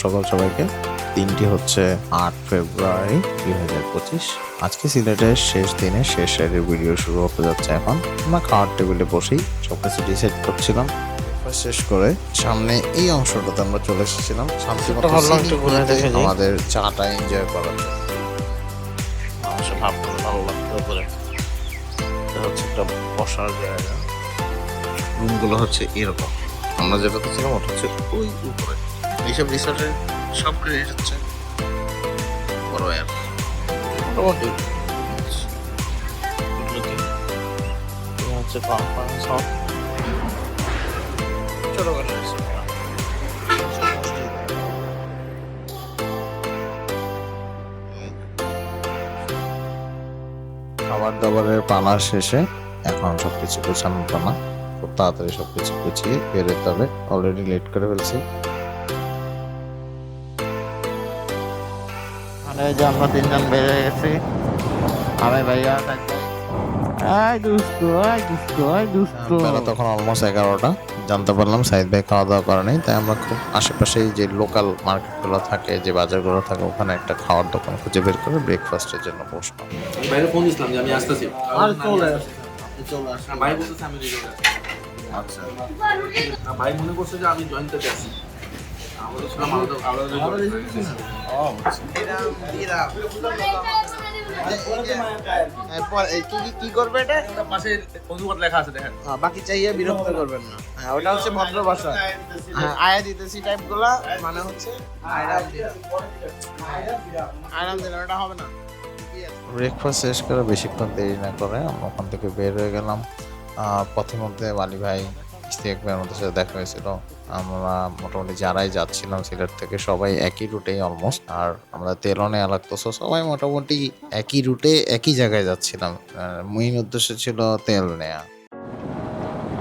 সকাল সবাইকে। দিনটি হচ্ছে 8 ফেব্রুয়ারি 2025। আজকে সিলেটের শেষ দিনে শেষ রাতের ভিডিও শুরু হতে যাচ্ছে। এখন আমরা খাওয়ার টেবিলে বসেই সবকিছু ডিসাইড করছিলাম। শেষ করে সামনে এই অংশটাতে আমরা চলে এসেছিলাম আমাদের চাটা এনজয় করার জন্য। ভালো লাগতো উপরে হচ্ছে একটা বসার জায়গা। রুমগুলো হচ্ছে এরকম, আমরা যেটাতে ছিলাম ওটা হচ্ছে ওই উপরে। এইসব রিসোর্টের সব রেট হচ্ছে বড় আর মোটামুটি হচ্ছে কনফারেন্স হল, ছোটখাটো রিসোর্ট। খাবার দাবারের পালা শেষে এখন সবকিছু গোছানোর পালা। খুব তাড়াতাড়ি সবকিছু গুছিয়ে বেরোতে হবে, অলরেডি লেট করে ফেলছি। যে আমরা তিনজন বেরিয়ে গেছি, আমি ভাইয়া বেলা তখন অলমোস্ট 11টা। জানতে পারলাম সাইদ ভাই খাওয়া দাওয়া করে নেই, তাই আমরা খুব আশেপাশেই যে লোকাল মার্কেটগুলো থাকে, যে বাজারগুলো থাকে, ওখানে একটা খাওয়ার দোকান খুঁজে বের করে ব্রেকফাস্টের জন্য বসলাম। বাইরে ফোন দিছিলাম যে আমি আসতেছি, আর চলে ভাই বলতেছে আমি রেডি হয়ে আছি। আচ্ছা, ভাই মনে করছে যে আমি জয়েন্ট থেকে আছি, আমাদের ছিলাম কি করবে এটা? পাশে অনুবাদ লেখা আছে দেখেন। বাকি চাইয়ে বিরক্ত করবেন না। হ্যাঁ, ওটা হচ্ছে ভদ্র ভাষা। হ্যাঁ, আয়া দিতেছি টাইপ গুলা মানে হচ্ছে আরাম দিলাম, এটা হবে না। ব্রেকফাস্ট শেষ করে বেশিক্ষণ দেরি না করে আমরা ওখান থেকে বের হয়ে গেলাম। পথের মধ্যে বালি ভাই, ইস্তিয়াক ভাই আমাদের সাথে দেখা হয়েছিল। আমরা মোটামুটি যারাই যাচ্ছিলাম সিলেট থেকে সবাই একই রুটেই অলমোস্ট, আর আমরা তেলও নেওয়া লাগতেছে, সবাই মোটামুটি একই রুটে একই জায়গায় যাচ্ছিলাম। মেইন উদ্দেশ্য ছিল তেল নেয়া।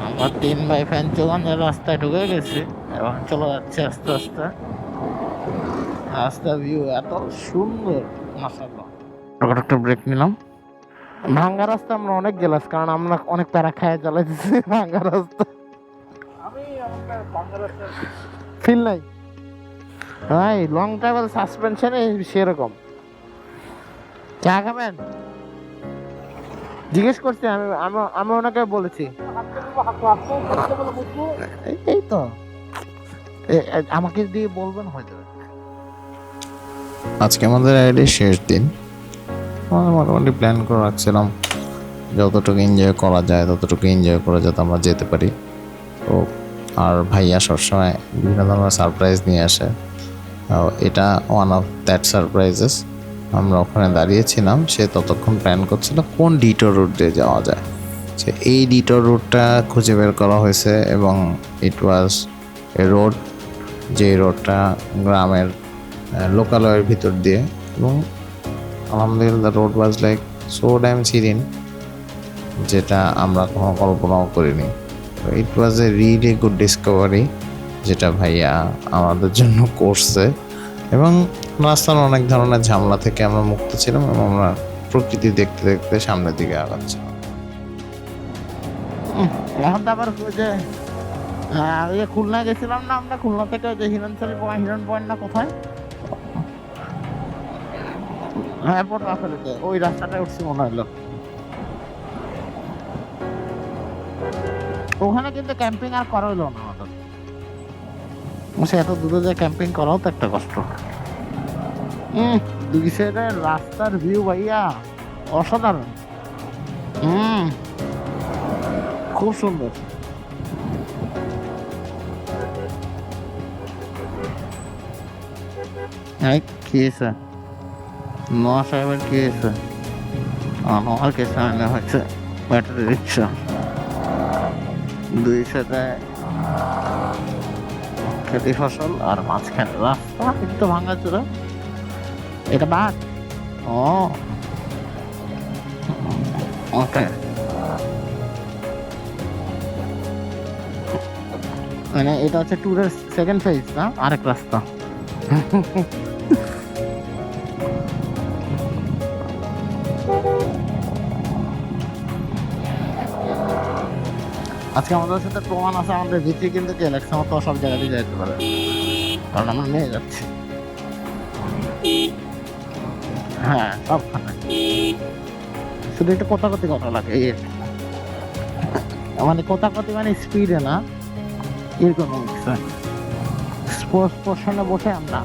আমরা তিন ভাই ফ্যান চলানোর রাস্তায় ঢুকে গেছি এবং চলে যাচ্ছে আস্তে আস্তে। রাস্তা ভিউ এত সুন্দর, মাশাআল্লাহ। একটা ব্রেক নিলাম। ভাঙ্গা রাস্তা আমরা অনেক গেলাম, কারণ আমরা অনেক প্যারা খায় চালাইতেছি ভাঙ্গা রাস্তা। ফিল নাই ভাই, লং ট্রাভেল সাসপেনশনে সেরকম। চা খাবেন জিজ্ঞেস করছি আমি, আমি ওনাকে বলেছি। এই তো আমাকে দিয়ে বলবেন হয়ে যাবে। আজকে আমাদের রাইডের শেষ দিন। আমরা মোটামুটি প্ল্যান করে রাখছিলাম যতটুকু এনজয় করা যায় ততটুকু এনজয় করে যাতে আমরা যেতে পারি। তো আর ভাইয়া সবসময় বিভিন্ন ধরনের সারপ্রাইজ নিয়ে আসে। এটা ওয়ান অফ দ্যাট সারপ্রাইজেস। আমরা ওখানে দাঁড়িয়েছিলাম, সে ততক্ষণ প্ল্যান করছিল কোন ডিটোর রুট দিয়ে যাওয়া যায়। সে এই ডিটোর রুটটা খুঁজে বের করা হয়েছে এবং ইট ওয়াজ এ রোড, যে রোডটা গ্রামের লোকালয়ের ভিতর দিয়ে, এবং আলহামদুলিল্লাহ road was like so dam Sirin, যেটা আমরা কোনো কল্পনাও করিনি। ইট ওয়াজ এ রিয়েলি গুড ডিসকভারি যেটা ভাইয়া আমাদের জন্য করছে, এবং রাস্তার অনেক ধরনের ঝামেলা থেকে আমরা মুক্ত ছিলাম এবং আমরা প্রকৃতি দেখতে দেখতে সামনের দিকে আগাচ্ছিলাম। এখন তো আবার যে খুলনা গেছিলাম না আমরা, খুলনা থেকে যে হিরণ পয়েন্ট না কোথায়, হ্যাঁ পটুয়াখালীতে ওই রাস্তাটা উঠছি মনে হলো। ওখানে কিন্তু ক্যাম্পিং আর করা হইলো না আমাদের। এত দূরে যে ক্যাম্পিং করাও তো একটা কষ্ট। দুই সাইডের রাস্তার ভিউ ভাইয়া অসাধারণ। খুব সুন্দর। কি হয়েছে নোয়া সাহেবের? কি হয়েছে? নোয়ার কে সামনে হচ্ছে ব্যাটারি রিক্সা, দুই সাথে খেতি ফসল আর মাঝখানে রাস্তা কিন্তু ভাঙা চূড়া। এটা বাদ। ও ওকে, মানে এটা হচ্ছে ট্যুরের সেকেন্ড ফেজ না, আরেক রাস্তা। আজকে আমাদের সাথে প্রমাণ আছে আমাদের ভিত্তি কিন্তু কে লেখছে মতো সব জায়গাতেই যাইতে পারে। কারণ আমরা নিয়ে যাচ্ছি। হ্যাঁ সবখানে শুধু একটু কোথাকতি করা লাগে মানে কোথাকতি মানে স্পিডে না, ইকোনমিক্স স্পোর্টস পোর্শনে বসে আমরা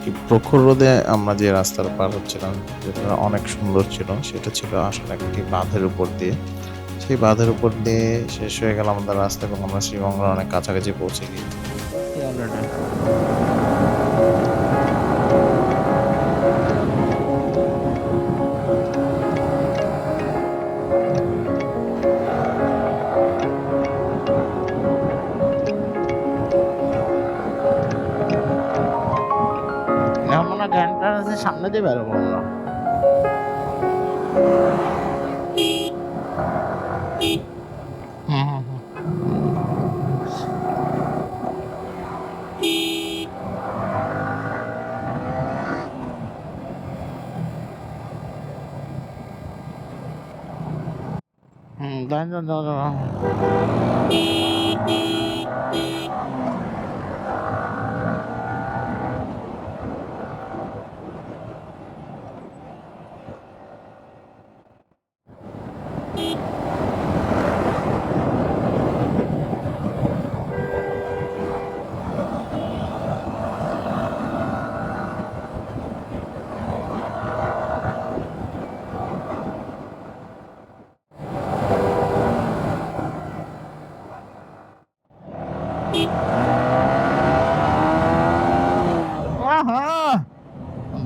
এই প্রখর রোদে আমরা যে রাস্তাটা পার হচ্ছিলাম যেটা অনেক সুন্দর ছিল, সেটা ছিল আসলে একটি বাঁধের উপর দিয়ে। সেই বাঁধের উপর দিয়ে শেষ হয়ে গেল আমাদের রাস্তা এবং আমরা শ্রীমঙ্গলের অনেক কাছাকাছি পৌঁছে গিয়েছি। আমরা গ্র্যান্ড সামনে দিয়ে বেরোবো আমরা। হুম হুম হুম। দাঁড়ান দাঁড়ান দাঁড়ান।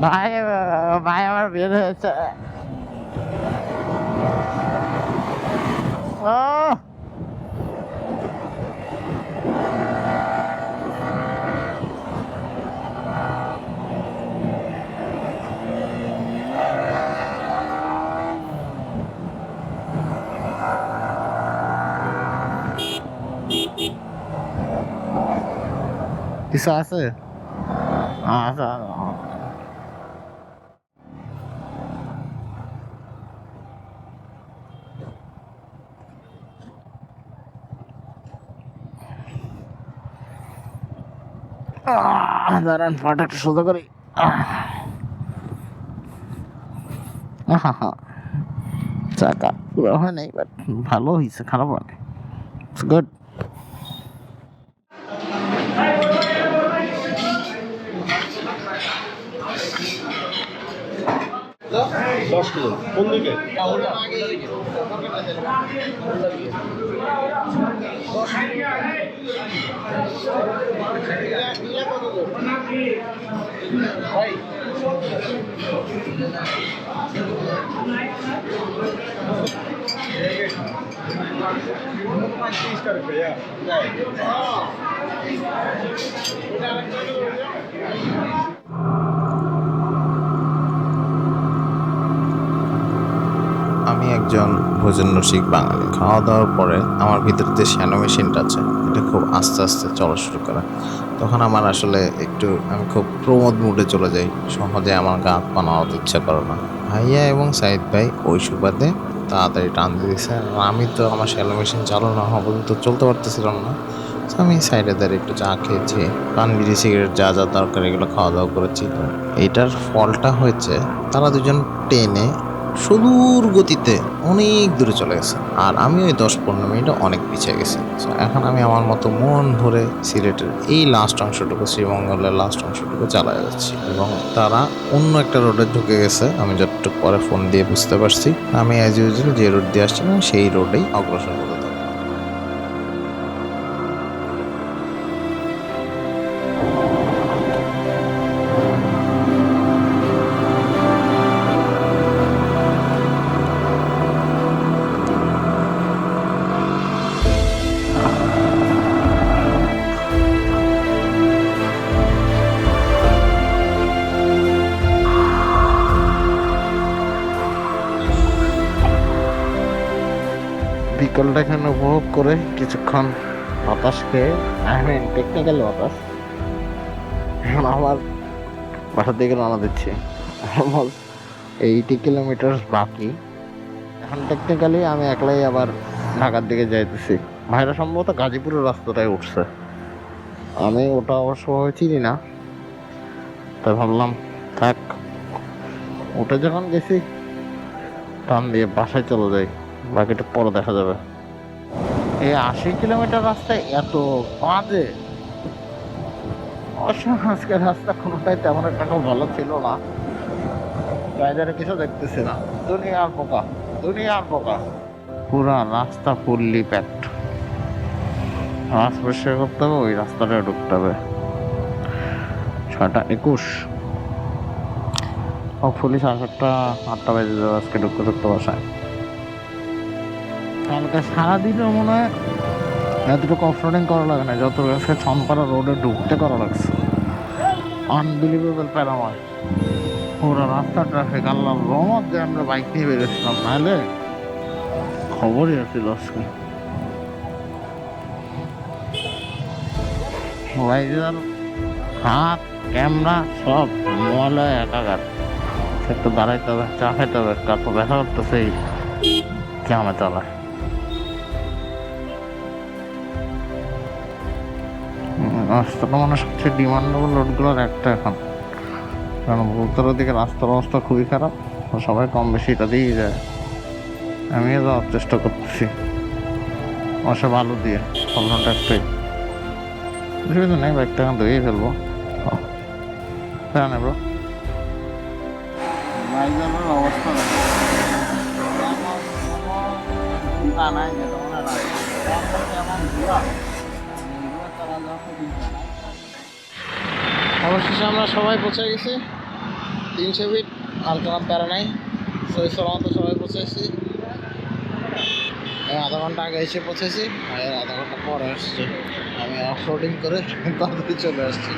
ভাই ভাই আমার বের হয়েছে। কিছু আছে? আচ্ছা দাঁড়ান ফাটাকটা সোজা করি। চাকা পুরো হয় নাই, বাট ভালো হয়েছে, খারাপ হয় গুড। কোন দিকে? আমি একজন ভোজন রসিক বাঙালি। খাওয়া দাওয়ার পরে আমার ভিতরে যে শ্যানো মেশিনটা আছে এটা খুব আস্তে আস্তে চলা শুরু করে। তখন আমার আসলে আমি খুব প্রমোদ মুডে চলে যাই, সহজে আমার গা হাত পা নাড়াতে ইচ্ছা করে না। ভাইয়া এবং সাইদ ভাই ওই সুবাদে তাড়াতাড়ি টান দিয়েছে। আমি তো আমার শ্যালো মেশিন চালানো হওয়া পর্যন্ত চলতে পারতেছিলাম না। তো আমি সাইডে দাঁড়িয়ে একটু চা খেয়েছি, পান বিড়ি সিগারেট যা যা দরকার এগুলো খাওয়া দাওয়া করেছি। তো এইটার ফলটা হয়েছে তারা দুজন টেনে সুদূর গতিতে অনেক দূরে চলে গেছে, আর আমি ওই 10-15 মিনিটে অনেক পিছিয়ে গেছি। সো এখন আমি আমার মতো মন ভরে সিলেটের এই লাস্ট অংশটুকু, শ্রীমঙ্গলের লাস্ট অংশটুকু চালাই যাচ্ছি এবং তারা অন্য একটা রোডে ঢুকে গেছে। আমি যতটুকু পরে ফোন দিয়ে বুঝতে পারছি। আমি অ্যাজ ইউজুয়াল যে রোড দিয়ে আসছিলাম সেই রোডেই অগ্রসর হতে থাকি। বিকেলটা এখানে উপভোগ করে কিছুক্ষণ বাতাস খেয়ে, টেকনিক্যাল বাতাস, এখন আবার বাসার দিকে রওনা দিচ্ছি। অলমোস্ট 80 কিলোমিটার বাকি। এখন টেকনিক্যালি আমি একলাই আবার ঢাকার দিকে যাইতেছি। ভাইরা সম্ভবত গাজীপুরের রাস্তাটাই উঠছে, আমি ওটা অবশ্য চিনি না, তাই ভাবলাম থাক, উঠে যখন গেছি টান দিয়ে বাসায় চলে যাই, বাকিটা পরে দেখা যাবে। এই 80 কিলোমিটার রাস্তায় এত বাজে, অবশ্য আজকের রাস্তা কোনোটাই তেমন একটা খুব ভালো ছিল না, বাইরে কিছু দেখতেছি না, দুনিয়ার পোকা, দুনিয়ার পোকা। পুরা রাস্তা ফুললি প্যাকড, রাস্তা পরিষ্কার করতে হবে, ওই রাস্তাটায় ঢুকতে হবে। 6:21, হপফুলি 7:30-8টা বেজে যাবে আজকে ঢুকতে ঢুকতে বাসায়। কালকে সারাদিনও মনে হয় এতটুকু অফরোডিং করা লাগে না যত আজকে ছনপাড়া রোডে ঢুকতে করা লাগছে। আনবিলিভেবল প্যারাময়, পুরো রাস্তা ট্রাফিক, আল্লাহ রহমত যে আমরা বাইক নিয়ে বেরোছিলাম, নাহলে খবরই আছিল আজকে। বাইকের হাত ক্যামেরা সব মোবাইলে একাগার, একটু দাঁড়াইতে হবে, চা খাইতে হবে, তারপর দেখা করতেছে এই জ্যামে চালায়। রাস্তাটা মানে সবচেয়ে ডিমান্ডেবল রোডগুলোর একটা এখন, কারণ উত্তরের দিকে রাস্তার অবস্থা খুবই খারাপ, সবাই কম বেশি এটা দিয়েই যায়। আমিও যাওয়ার চেষ্টা করতেছি অবশ্য ভালো দিয়ে, ফলনটা একটাই অসুবিধা নেই, বাইকটা এখন ধুয়েই ফেলবো। হ্যাঁ না ব্রো, বাইকের অবস্থা নাই যেটা মনে হয় অবশেষে আমরা সবাই পৌঁছে গেছি 300 ফিট, আর কোনো প্যারা নাই, সৈসলামত সবাই পৌঁছেছি। আধা ঘন্টা আগে এসে পৌঁছেছি, আর আধা ঘন্টা পরে আসছে, আমি অফরোডিং করে তাড়াতাড়ি চলে আসছি,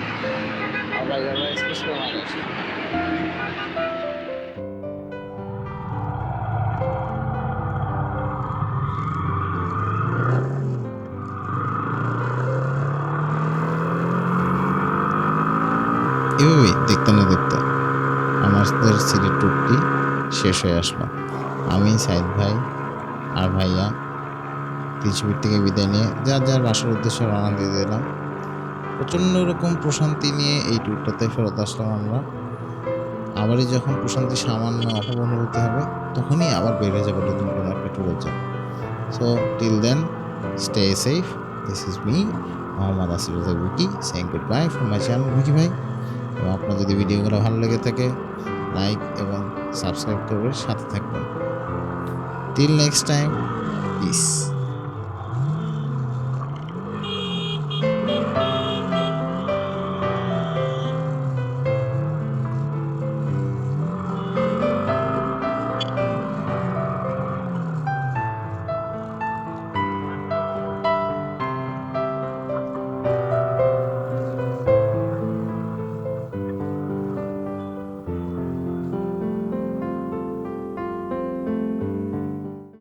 আমরা এক্সপ্রেস করে আগে আসছি। এভাবেই দেখতে না দেখতে আমাদের সিলেট ট্যুরটি শেষ হয়ে আসলো। আমি সাইদ ভাই আর ভাইয়া 300 ফিট থেকে বিদায় নিয়ে যার যার বাসার উদ্দেশ্যে রওনা দিয়ে দিলাম। প্রচণ্ড রকম প্রশান্তি নিয়ে এই ট্যুরটাতে ফেরত আসলাম আমরা। আবারই যখন প্রশান্তি সামান্য অভাব অনুভূতি হবে, তখনই আবার বের হয়ে যাবে নতুন কোনো একটা ট্যুরের জন্য। So till then, stay safe. This is me Mohammad Asif Wiki, saying goodbye from my channel Wiki ভাই। এবং আপনার যদি ভিডিওগুলো ভালো লেগে থাকে, লাইক এবং সাবস্ক্রাইব করে সাথে থাকবেন। Till next time, piece.